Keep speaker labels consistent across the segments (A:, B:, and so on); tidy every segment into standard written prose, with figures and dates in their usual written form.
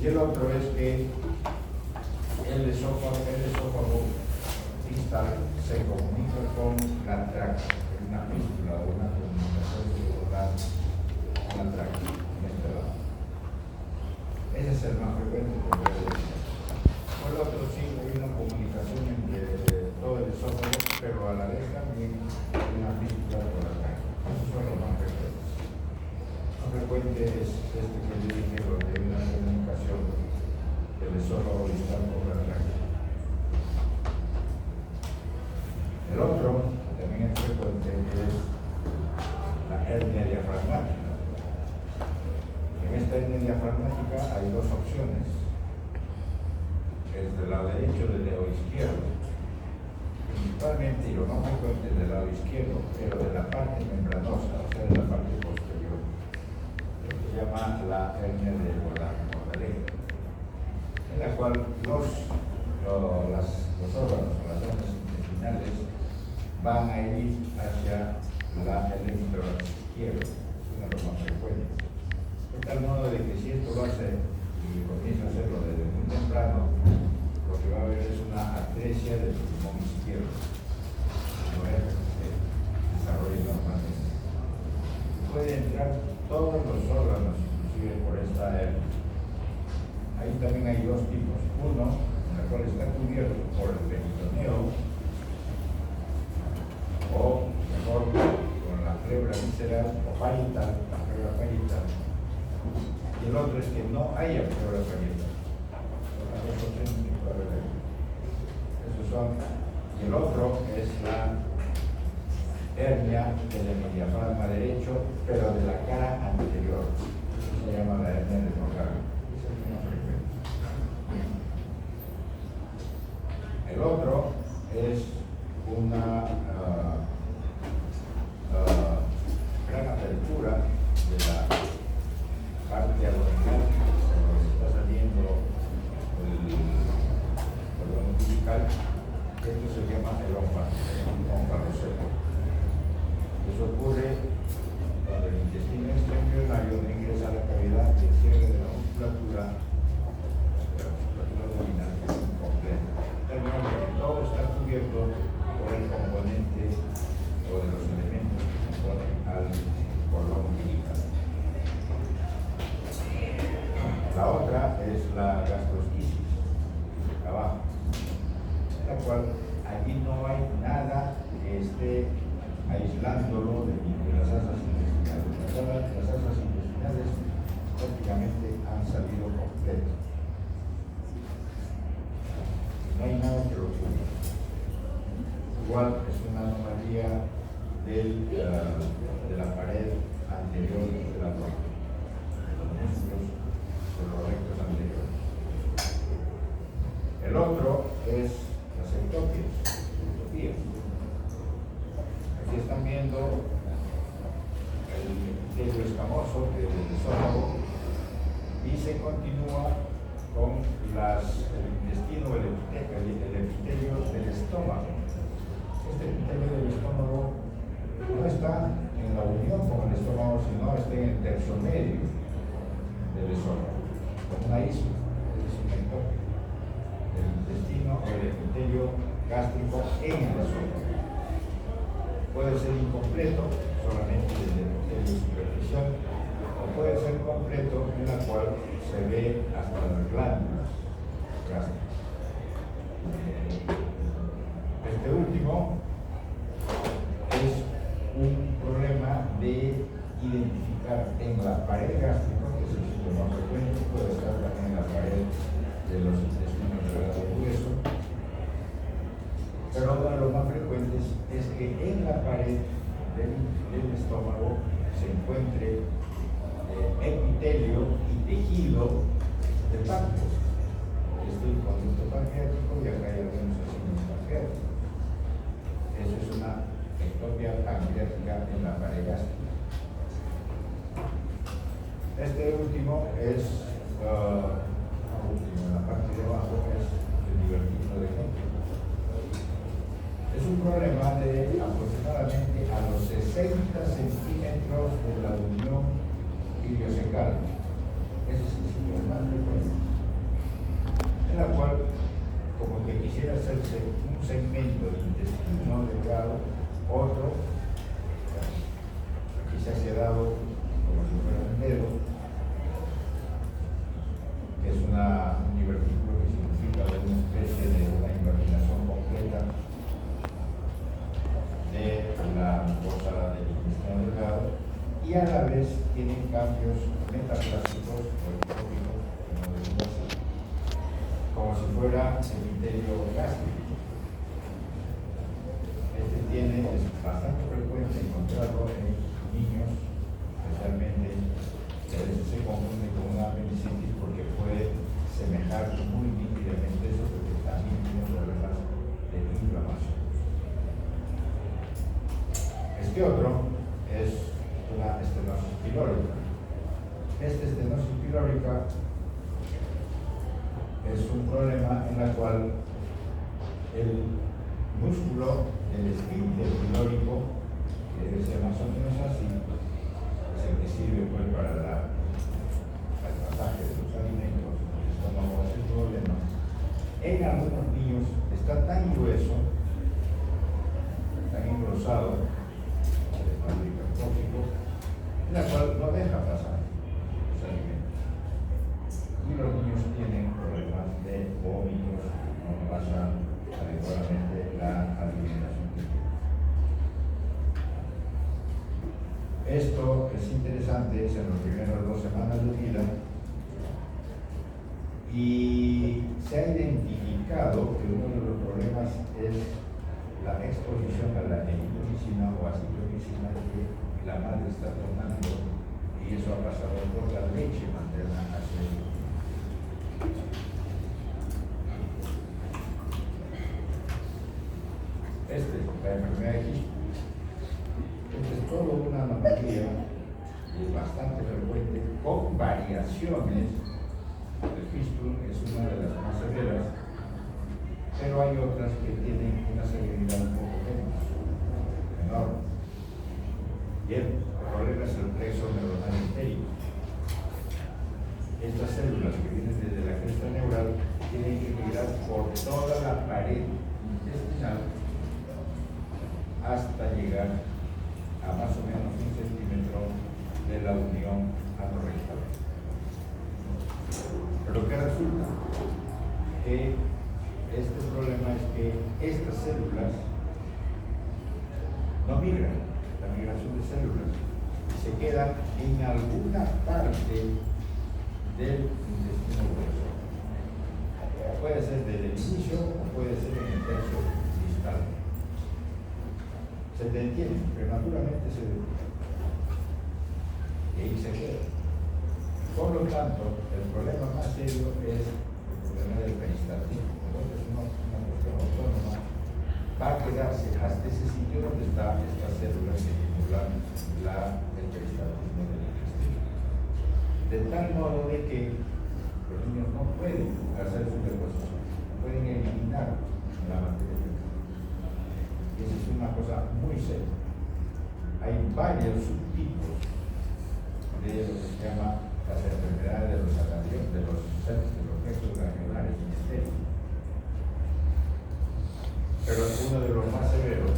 A: Y el otro es que el esófago distal se comunica con la tráquea, una fístula o una comunicación oral con la tráquea, en este lado. Ese es el más frecuente. Por el otro sí hay una comunicación entre todo el esófago, pero a la vez también una fístula con la tráquea. Esos son los más frecuentes. Más frecuente es este que yo dije, donde hay una comunicación del esófago distal con la tráquea. El otro, que también es frecuente, es la hernia diafragmática. En esta hernia diafragmática hay dos opciones, el del lado derecho y del lado izquierdo. Principalmente, y lo más frecuente es del lado izquierdo, pero de la parte membranosa, o sea, de la parte posterior, lo que se llama la hernia de Morgadell, en la cual los órganos o las zonas intestinales van a ir hacia el hemisferio izquierdo, es uno de los más frecuentes. De tal modo de que si esto lo hace y comienza a hacerlo desde muy temprano, lo que va a haber es una atresia del pulmón izquierdo, no es que se desarrolle normalmente. Puede entrar todos los órganos, inclusive por esta hernia. Ahí también hay dos tipos. Uno, en el cual está cubierto por el peritoneo, o mejor con la pleura visceral o parietal, la pleura parietal. Y el otro es que no haya pleura parietal. Las dos opciones que puede haber. Esos son. Y el otro es la hernia del diafragma derecho, pero de la cara anterior. Eso se llama la hernia de Morgadell. Esa es una frecuencia. El otro es una gran apertura de la parte abdominal, donde está saliendo el cordón umbilical. Esto se llama el ómpalo seco. Eso ocurre cuando el intestino extraembrionario no ingresa a la cavidad y el cierre de la musculatura abdominal completa. Todo está cubierto por el componente o de los elementos que componen al cordón umbilical. La otra es la gastrosquisis, abajo, la cual cual allí no hay nada que esté aislándolo de las asas intestinales. Las asas intestinales prácticamente han salido completas. No hay nada que lo cubra. Igual es una anomalía de la pared anterior de la boca, de los músculos de los rectos anteriores. El otro es las ectopias. Aquí están viendo el epitelio escamoso del esófago y se continúa con el intestino, el epitelio del estómago. Este epitelio del estómago no está en la unión con el estómago, sino está en el tercio medio del esófago, como una isla, es una ectopia. El intestino o el epitelio gástrico en el esófago. Puede ser incompleto, solamente el epitelio superficial, o puede ser completo, en la cual se ve hasta las glándulas gástricas. Este último es un problema de identificar en la pared gástrica, que es el sitio más frecuente, puede estar también en la pared de los intestinos delgado y grueso, pero uno de los más frecuentes es que en la pared del estómago se encuentre epitelio y tejido de páncreas. Este es el conducto pancreático y acá hay algunos signos pancreáticos. Eso es una ectopia pancreática en la pared gástrica. Este último es, en la parte de abajo, es el divertículo de Henle. Es un problema de aproximadamente a los 60 centímetros de la unión iliocecal. Ese es el sitio más frecuente, en la cual, como que quisiera hacerse un segmento de intestino delgado, otro, aquí se ha quedado como si fuera un dedo, que es un divertículo que significa una especie de una invertinación completa de la mucosa del intestino delgado, y a la vez tienen cambios metaplásticos o ectópicos, como si fuera epitelio gástrico. Es bastante frecuente encontrarlo en niños, especialmente, que a veces se confunde con una apendicitis porque puede semejar muy nítidamente eso, porque también tiene problemas de inflamación. Este otro es una estenosis pilórica. Esta estenosis pilórica es un problema en el cual el músculo del esfínter pilórico, que debe ser más o menos así, es el que sirve pues para el pasaje de los alimentos, el estómago hace el problema. En algunos niños está tan grueso, tan engrosado, en la cual no deja pasar los alimentos. Y los niños tienen problemas de vómitos, no pasan adecuadamente la alimentación. Esto es interesante, es en las primeras 2 semanas de vida, y se ha identificado que uno de los problemas es la exposición a la eritromicina o acitromicina que la madre está tomando, y eso ha pasado por la leche materna hacia el hijo. La enfermedad de Hishton. Es todo una anomalía bastante frecuente, con variaciones. El Hishton es una de las más severas, pero hay otras que tienen una severidad un poco menor. Bien, el problema es el plexo neuronal entérico. Estas células que vienen desde la cresta neural tienen que migrar por toda la pared intestinal hasta llegar a más o menos 1 centímetro de la unión anorrectal. Pero ¿qué resulta? Que este problema es que estas células no migran, la migración de células, y se quedan en alguna parte del intestino grueso. Puede ser desde el inicio o puede ser en el tercio distal. Se detiene, prematuramente se detiene. Y ahí se queda. Por lo tanto, el problema más serio es el problema del peristaltismo. Entonces, una cuestión autónoma va a quedarse hasta ese sitio donde están estas células que estimulan el peristaltismo del intestino. De tal modo de que los niños no pueden hacer su deposición, no pueden eliminar la materia fecal. Y esa es una cosa muy seria. Hay varios subtipos de lo que se llama las enfermedades de los gangliones, de los plexos ganglionares inestéricos. Pero uno de los más severos,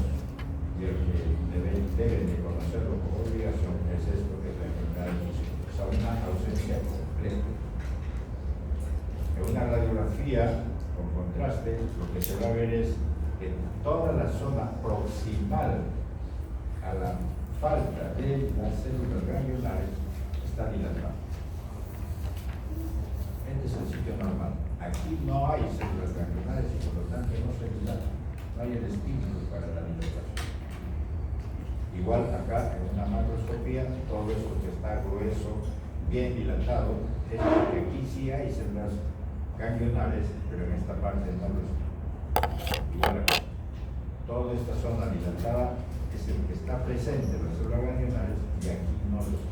A: y el que deben de conocerlo por obligación, es esto que es la enfermedad de los hijos. O sea, una ausencia completa. En una radiografía, con contraste, lo que se va a ver es que toda la zona proximal a la falta de las células ganglionares está dilatada. Este es el sitio normal. Aquí no hay células ganglionares y por lo tanto no se dilata. No hay el estímulo para la dilatación. Igual acá en una macroscopía, todo esto que está grueso, bien dilatado, es porque aquí sí hay células ganglionares, pero en esta parte no lo está. Igual acá. Toda esta zona dilatada es el que está presente en las células ganglionares y aquí no lo está.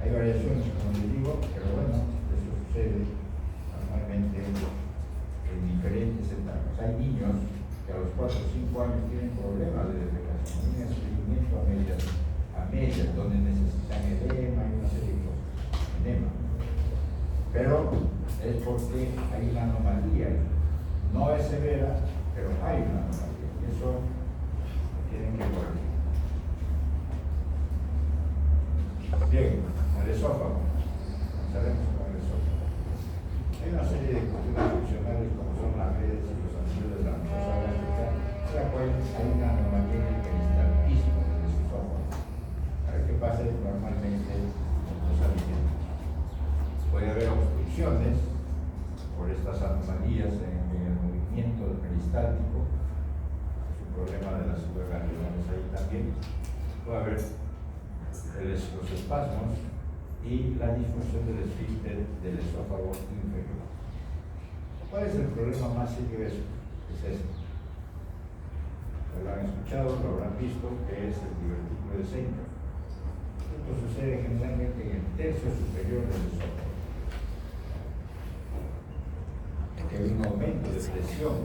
A: Hay variaciones, como les digo, pero bueno, eso sucede normalmente en diferentes etapas. Hay niños que a los 4 o 5 años tienen problemas de defecación, un estreñimiento a medias, donde necesitan edema y una serie de cosas, enema. Pero es porque hay una anomalía. No es severa, pero hay una anomalía. Y eso tienen que corregir. Bien, el esófago. Comenzaremos con el esófago. Hay una serie de cuestiones funcionales como son las redes y los anillos de la mucosa gástrica, en la cual hay una anomalía en el peristaltismo del esófago. Para que pase normalmente los alimentos. Puede haber obstrucciones por estas anomalías en el movimiento peristáltico. Es un problema de las células ganglionares ahí también. Puede haber los espasmos y la disfunción del esfínter del esófago inferior. ¿Cuál es el problema más serio de eso? Es este. Lo han escuchado, lo habrán visto, que es el divertículo de Seymour. Esto sucede generalmente en el tercio superior del esófago. Que hay un aumento de presión.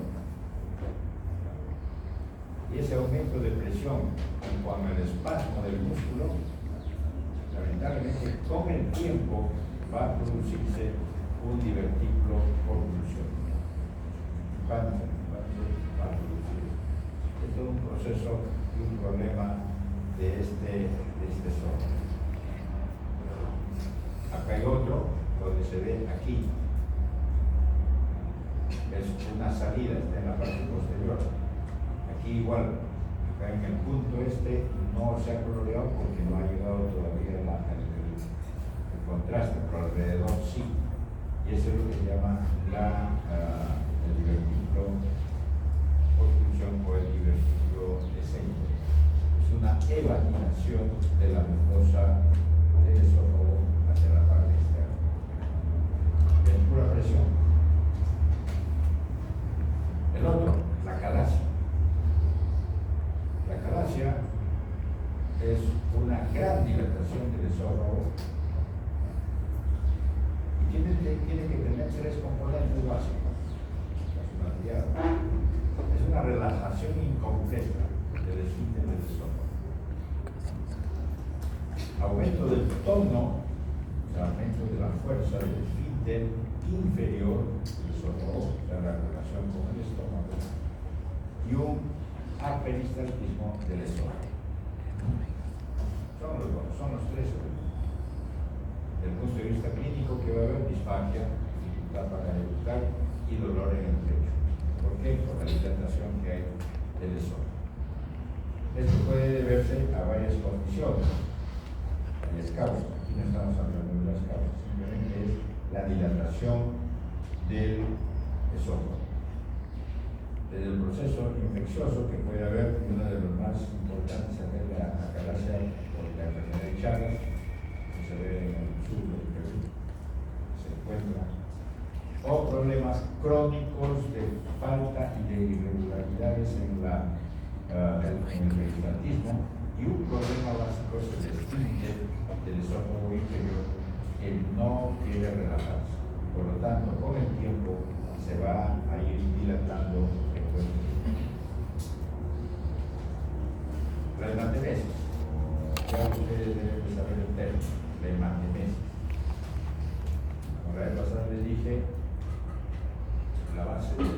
A: Y ese aumento de presión, con el espasmo del músculo, lamentablemente con el tiempo va a producirse un divertículo por pulsión. Va a producir. Esto es un proceso y un problema de este software. Acá hay otro donde se ve aquí. Es una salida, está en la parte posterior. Aquí igual, acá en el punto este no se ha coloreado porque no ha llegado todavía el contraste, pero alrededor sí. Y eso es lo que se llama el divertículo por función o el divertículo de Seymour. Es una evanización de la mucosa del esófago hacia la parte externa. Es pura presión. El otro, la calasia. La calasia es una gran dilatación del esófago y tiene que tener 3 componentes básicos. Es una relajación incompleta del esfínter del esófago. Aumento del tono, o sea, aumento de la fuerza del esfínter inferior del esófago, o sea, la relación con el estómago, y un aperistaltismo del esófago. Son los 3 elementos. Desde el punto de vista clínico, que va a haber disfagia, dificultad para eructar y dolor en el pecho. ¿Por ¿Por qué? Por la dilatación que hay del esófago. Esto puede deberse a varias condiciones, varias causas. Aquí no estamos hablando de las causas, simplemente es la dilatación del esófago. Desde el proceso infeccioso que puede haber, uno de los más importantes es la acalasia por la enfermedad de Chagas, que se ve en el sur del Perú, se encuentra, o problemas crónicos de falta y de irregularidades en el vegetalismo, y un problema básico es el esfínter del esófago inferior que no quiere relajarse. Por lo tanto, con el tiempo se va a ir dilatando frecuentemente. La hematemesis. Ya ustedes deben de saber el término, la hematemesis. Como la vez pasada les dije, la base de la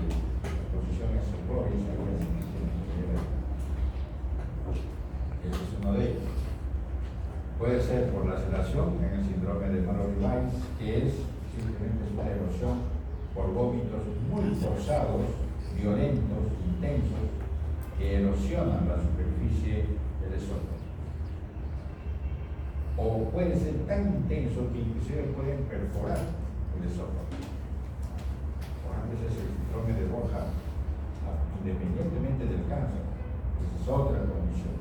A: posición es el Boris, ese es uno de ellos. Puede ser por la sedación en el síndrome de Mallory-Weiss, que es simplemente una erosión por vómitos muy forzados, violentos, intensos, que erosionan la superficie del esófago. O puede ser tan intenso que inclusive pueden perforar el esófago. Por ejemplo, ese es el síndrome de Borja, independientemente del cáncer. Esa es otra condición.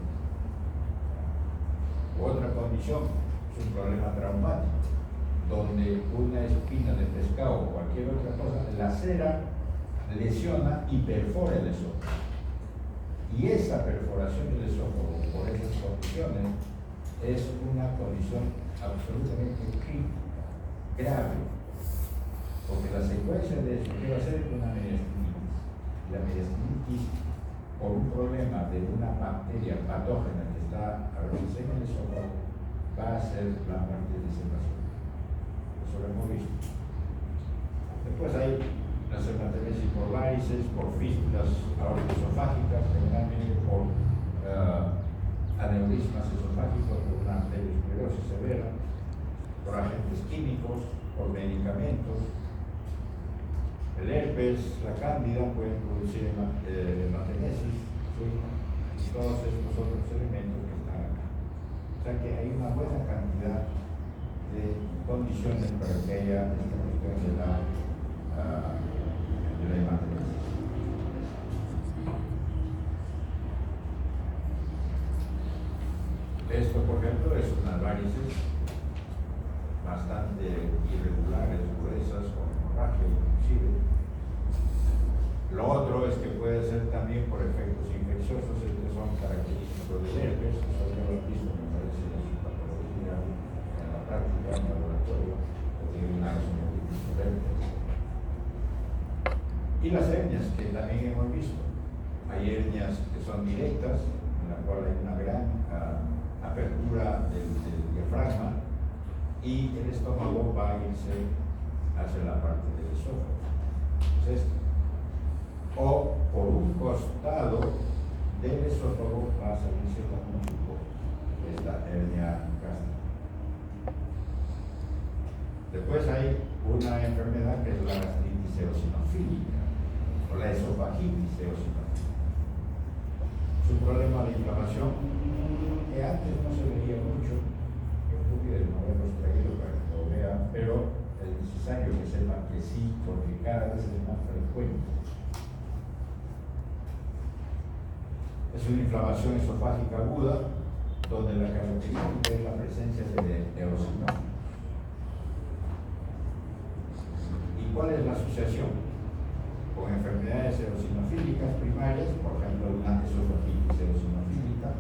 A: Otra condición es un problema traumático, donde una espina de pescado o cualquier otra cosa lacera, lesiona y perfora el esófago. Y esa perforación del esófago por esas condiciones es una condición absolutamente crítica, grave, porque la secuencia de eso va a ser una mediastinitis. La mediastinitis, por un problema de una bacteria patógena que está a veces en el esófago, va a ser la muerte de ese paciente. Eso lo hemos visto. Después hay las hematemesis por varices, por fístulas aortoesofágicas, generalmente por aneurismas esofágicos, por una arteriosclerosis severa, por agentes químicos, por medicamentos. El herpes, la cándida pueden producir hematemesis, ¿sí? Y todos estos otros elementos que están acá. O sea que hay una buena cantidad de condiciones para que haya esta cuestión de la hematemesis. Esto, por ejemplo, es unas varices bastante irregulares, gruesas, con hemorragia inclusive. Lo otro es que puede ser también por efectos infecciosos, que son característicos del herpes, eso ya lo he visto, me parece, en su patología, en la práctica, en el laboratorio, que tiene una hematitis por herpes. Y las hernias, que también hemos visto. Hay hernias que son directas, en la cual hay una gran apertura del diafragma, y el estómago va a irse hacia la parte del esófago. Entonces, o por un costado del esófago va a salirse como un tubo, esta hernia gástrica. Después hay una enfermedad que es la gastritis eosinofílica o la esofagitis eosinofílica. Es un problema de inflamación que antes no se veía mucho. Yo creo que no haberlos traído para que lo vean, pero es necesario que sepan que sí, porque cada vez es más frecuente. Es una inflamación esofágica aguda, donde la característica es la presencia de eosinófilos. ¿Y cuál es la asociación? Con enfermedades eosinofílicas primarias, por ejemplo, una esofagitis eosinofílica,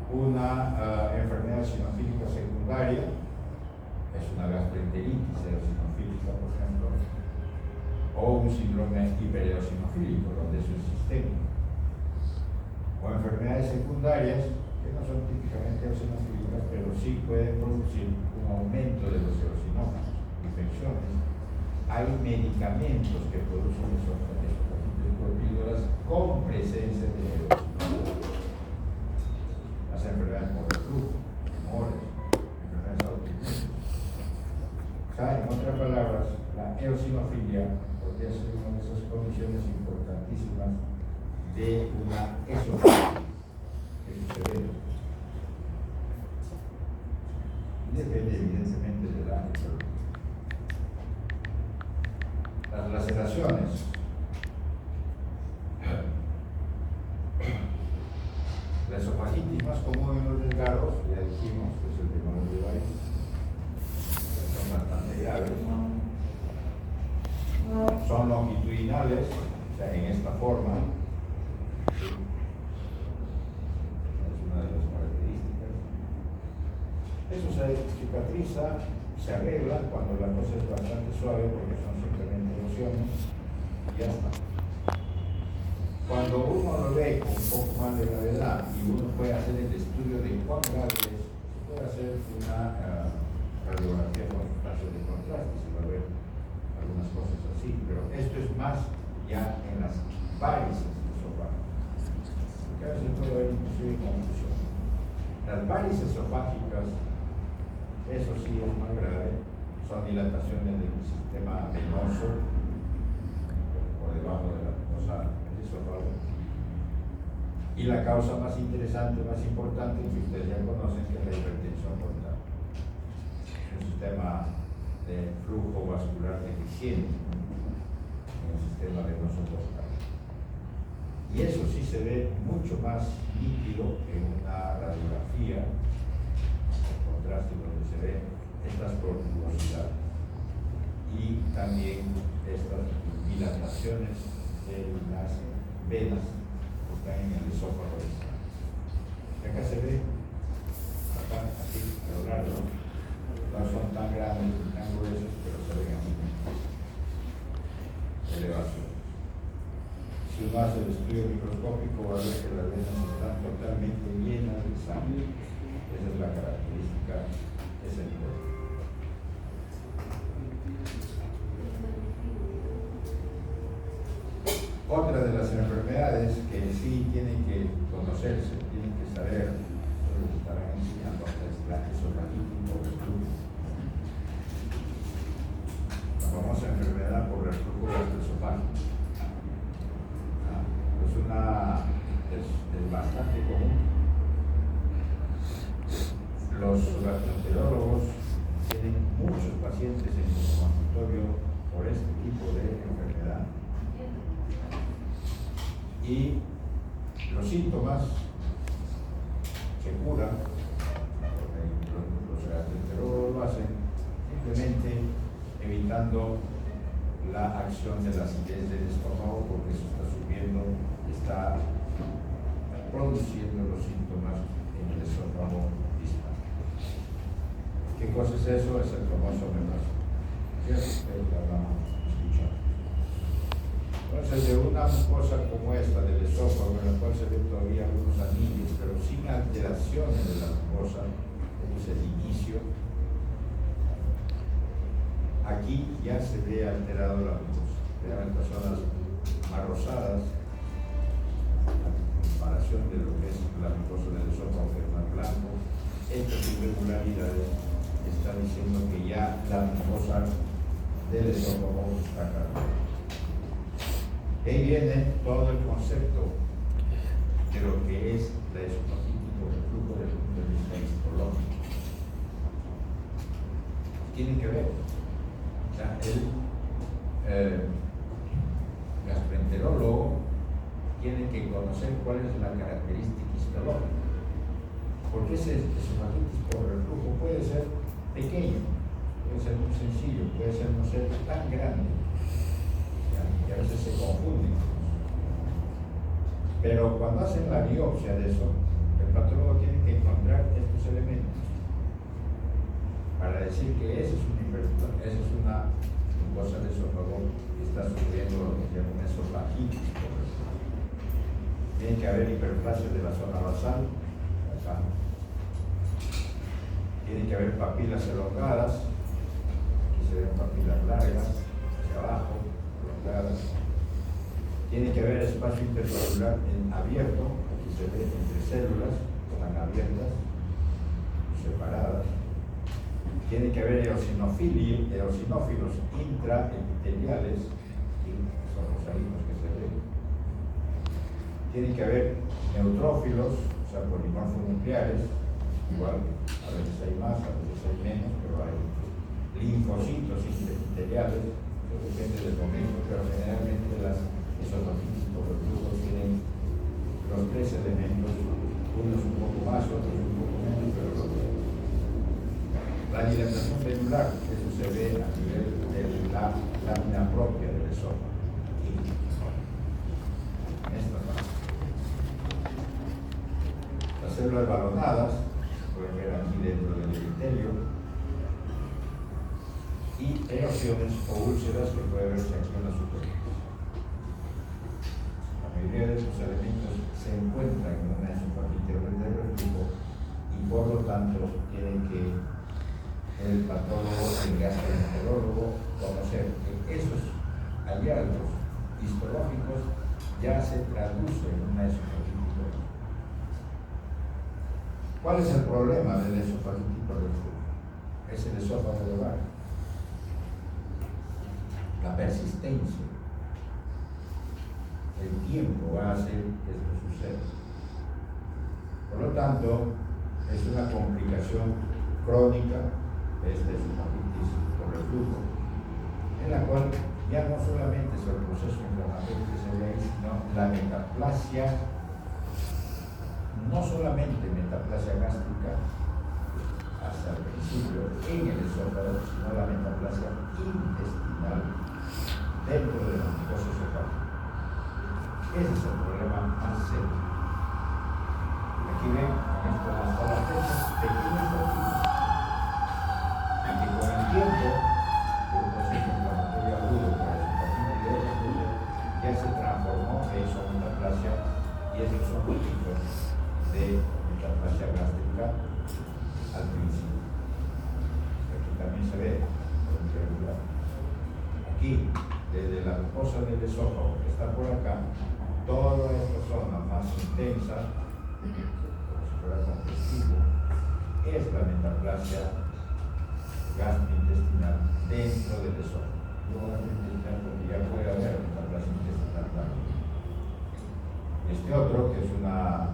A: una enfermedad eosinofílica secundaria, es una gastroenteritis eosinofílica, por ejemplo, o un síndrome hipereosinofílico, donde eso es sistémico, o enfermedades secundarias que no son típicamente eosinofílicas, pero sí pueden producir un aumento de los eosinófilos, infecciones. Hay medicamentos que producen esofagitis por píldoras con presencia de eosinófilos. Las enfermedades por reflujo, tumores, enfermedades autoinmunes. O sea, en otras palabras, la eosinofilia manifestaciones importantísimas de una esofagitis. Eso se ve. Depende evidentemente de la enfermedad. Las laceraciones. La esofagitis más común en los desgarros, ya dijimos, que es el tema de Weiss, son bastante graves. Son longitudinales, o sea, en esta forma. Es una de las características. Eso se cicatriza, se arregla cuando la cosa es bastante suave, porque son simplemente erosiones, y ya está. Cuando uno lo ve con un poco más de gravedad y uno puede hacer el estudio de cuán grave es, se puede hacer una radiografía con flash de contraste, se va a ver algunas cosas así, pero esto es más ya en las varices esofágicas, porque a veces puede haber inclusive confusión. Las varices esofágicas, eso sí es más grave, son dilataciones del sistema venoso por debajo de la mucosa del esófago. Y la causa más interesante, más importante, que ustedes ya conocen, que es la hipertensión portal. Un sistema de flujo vascular deficiente en el sistema venoso portal. Y eso sí se ve mucho más nítido en una radiografía, en contraste donde se ven estas tortuosidades y también estas dilataciones de las venas que están en el esófago. Acá se ve, acá, así, a lo largo, no son tan grandes ni tan gruesos, pero se ven así. Elevación. Si uno hace el estudio microscópico, va a ver que las venas están totalmente llenas de sangre. Esa es la característica esencial. Otra de las enfermedades que sí tienen que conocerse, tienen que saber, lo estarán enseñando, es la esofagitis por reflujo. La famosa enfermedad por reflujo gastroesofágico. Es bastante común. Los gastroenterólogos tienen muchos pacientes en su consultorio por este tipo de enfermedad. Y los síntomas se curan, porque los gastroenterólogos lo hacen simplemente evitando la acción de la acidez del estómago, porque eso está subiendo, está produciendo los síntomas en el esófago distal. ¿Qué cosa es eso? Es el famoso omeprazol. ¿Cierto? Ustedes lo hablamos escuchando. Entonces, de una cosa como esta del esófago, en la cual se ven todavía algunos anillos, pero sin alteraciones de la mucosa, es el inicio. Aquí ya se ve alterado la mucosa. Vean estas zonas más rosadas, la comparación de lo que es la mucosa del esófago, que es más blanco. Estas irregularidades están diciendo que ya la mucosa del esófago está cargada. Ahí viene todo el concepto de lo que es la esofagitis por reflujo desde el punto de vista histológico. Tiene que ver. O sea, el gastroenterólogo tiene que conocer cuál es la característica histológica. Porque ese esofagitis por reflujo puede ser pequeño, puede ser muy sencillo, puede ser no ser tan grande. Y a veces se confunden. Pero cuando hacen la biopsia de eso, el patólogo tiene que encontrar estos elementos para decir que esa es una mucosa de esófago que está sufriendo lo que se llama una esofagitis. Tiene que haber hiperplasia de la zona basal, acá. Tiene que haber papilas elongadas, aquí se ven papilas largas, hacia abajo. Tiene que haber espacio intercelular abierto, aquí se ve entre células, están abiertas, separadas. Tiene que haber eosinófilos intraepiteliales, son los ahí que se tiene que haber neutrófilos, o sea, polimorfos nucleares, igual, a veces hay más, a veces hay menos, pero hay linfocitos epiteliales, eso depende del momento, pero generalmente las esofagitis por reflujo tienen los tres elementos, unos un poco más, otros un poco menos, pero los dos. La dilatación celular, eso se ve a nivel de la lámina propia del esófago. Esta parte. Las células balonadas, pueden ver aquí dentro del epitelio, y erosiones o úlceras que puede verse aquí en la superficie. La mayoría de estos elementos se encuentran en una esofagitis de reflujo y por lo tanto tiene que el patólogo, el gastroenterólogo, conocer que esos hallazgos histológicos ya se traducen en una esofagitis por reflujo. ¿Cuál es el problema del esofagitis por reflujo? Es el esófago de Barrett. La persistencia, el tiempo va a hacer que esto suceda. Por lo tanto, es una complicación crónica de esta esofagitis por reflujo, en la cual ya no solamente es el proceso inflamatorio que se ve ahí, sino la metaplasia, no solamente metaplasia gástrica hasta el principio en el esófago, sino la metaplasia intestinal dentro de la mucosa esofágica. Ese es el problema más serio. Aquí ven, en esto hasta la fecha, pequeños partidos. Y que con el tiempo, por un proceso inflamatorio agudo por la esofagitis de reflujo, ya se transformó en metaplasia, y esos son los tipos de metaplasia gástrica al principio. Aquí también se ve irregular. Aquí, desde la mucosa del esófago que está por acá, toda esta zona más intensa, como si fuera congestivo, es la metaplasia gastrointestinal dentro del esófago. Luego gastrointestinal porque ya puede haber metaplasia intestinal también. Este otro, que es una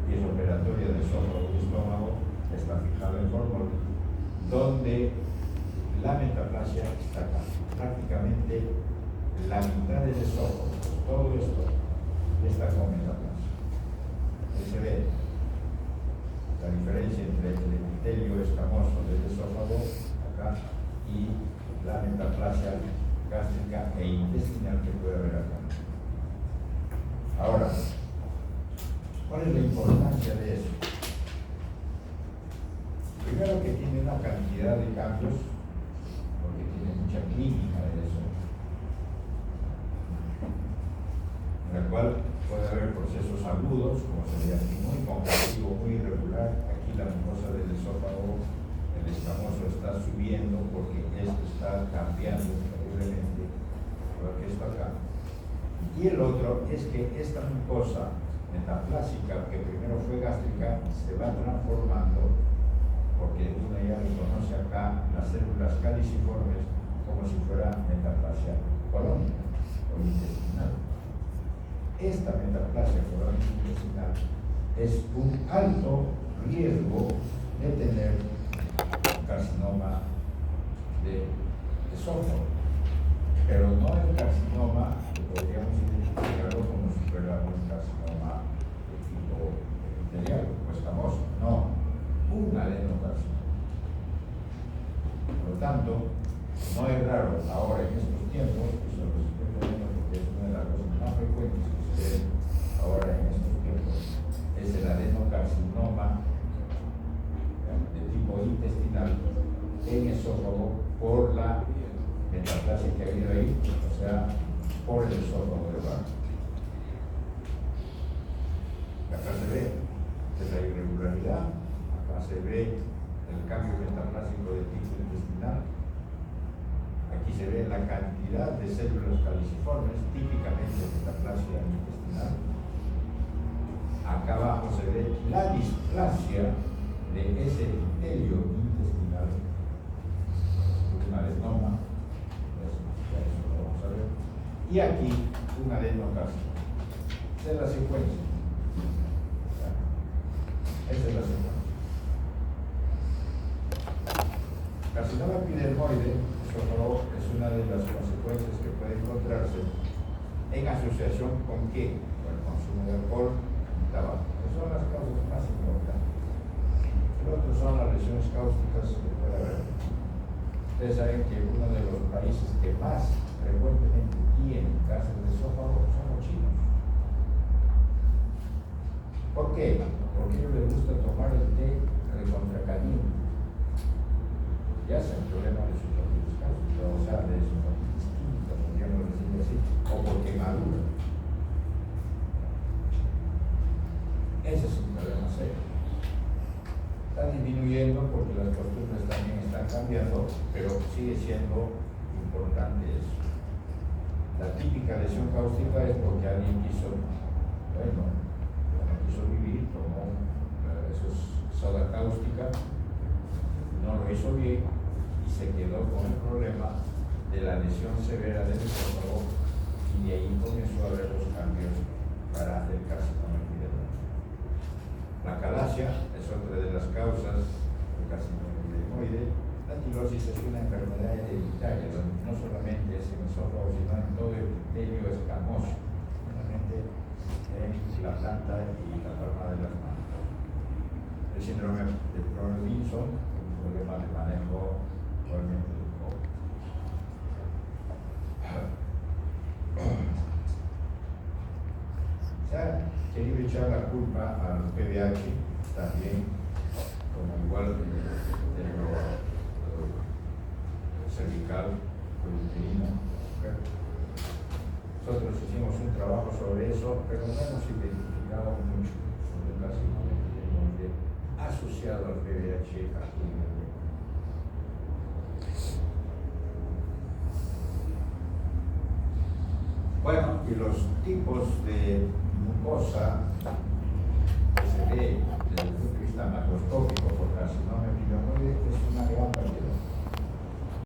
A: pieza operatoria de esófago y estómago, está fijado en fórmula, donde la metaplasia está acá. Prácticamente la mitad del esófago, todo esto está con metaplasia. Ahí se ve la diferencia entre el epitelio escamoso del esófago acá y la metaplasia gástrica e intestinal que puede haber acá. Ahora, ¿cuál es la importancia de eso? Primero que tiene una cantidad de cambios, porque tiene mucha clínica de eso, en la cual puede haber procesos agudos, como se ve aquí, muy congestivo, muy irregular. Aquí la mucosa del esófago, el escamoso está subiendo porque esto está cambiando terriblemente, igual que esto acá. Y el otro es que esta mucosa metaplásica, que primero fue gástrica, se va transformando, porque uno ya reconoce acá las células caliciformes como si fuera metaplasia colónica o intestinal. Esta metaplasia colónica intestinal es un alto riesgo de tener un carcinoma de esófago, pero no el carcinoma que podríamos identificarlo como si fuera un carcinoma de tipo epitelial o escamoso, no, un adenocarcinoma. Por lo tanto, no es raro ahora en estos tiempos, y se los estoy poniendo porque es una de las cosas más frecuentes que se ve ahora en estos tiempos, es el adenocarcinoma de tipo intestinal en esófago por la metaplasia que ha habido ahí, o sea, por el esófago de Barrett. Acá se ve la irregularidad, acá se ve el cambio metaplásico de tipo intestinal, aquí se ve la cantidad de células caliciformes, típicamente metaplasia intestinal. Acá abajo se ve la displasia de ese epitelio intestinal, un adenoma, eso lo vamos a ver. y aquí un adenocarcinoma. Esa es la secuencia. Esa es la secuencia. Carcinoma epidermoide es una de las consecuencias que puede encontrarse en asociación con qué? Con el consumo de alcohol y tabaco. Esas son las causas más importantes. El otro son las lesiones cáusticas que puede haber. Ustedes saben que uno de los países que más frecuentemente tiene cáncer de esófago son los chinos. ¿Por qué? Porque a ellos les gusta tomar el té recontra caliente. Ya sea el problema de sus propios cáusticos, o sea, de sus propios químicos, podríamos decirlo así, o porque madura. Ese es un problema serio. Está disminuyendo porque las costumbres también están cambiando, pero sigue siendo importante eso. La típica lesión cáustica es porque alguien quiso, bueno, no quiso vivir, tomó soda cáustica, no lo hizo bien y se quedó con el problema de la lesión severa del esófago y de ahí comenzó a haber los cambios para el carcinoma epidermoide. La calasia es otra de las causas del carcinoma epidermoide. La tirosis es una enfermedad hereditaria, no solamente es en el esófago, sino en todo el epitelio escamoso, solamente en la planta y la palma de las manos. El síndrome de Robinson, un problema de manejo actualmente del COVID. Se ha querido echar la culpa al PBH también, como igual de lo cervical, uterino. Nosotros hicimos un trabajo sobre eso, pero no hemos identificado mucho sobre el carcinoma epidermoide asociado al PBH aquí en el cuerpo. Bueno, y los tipos de mucosa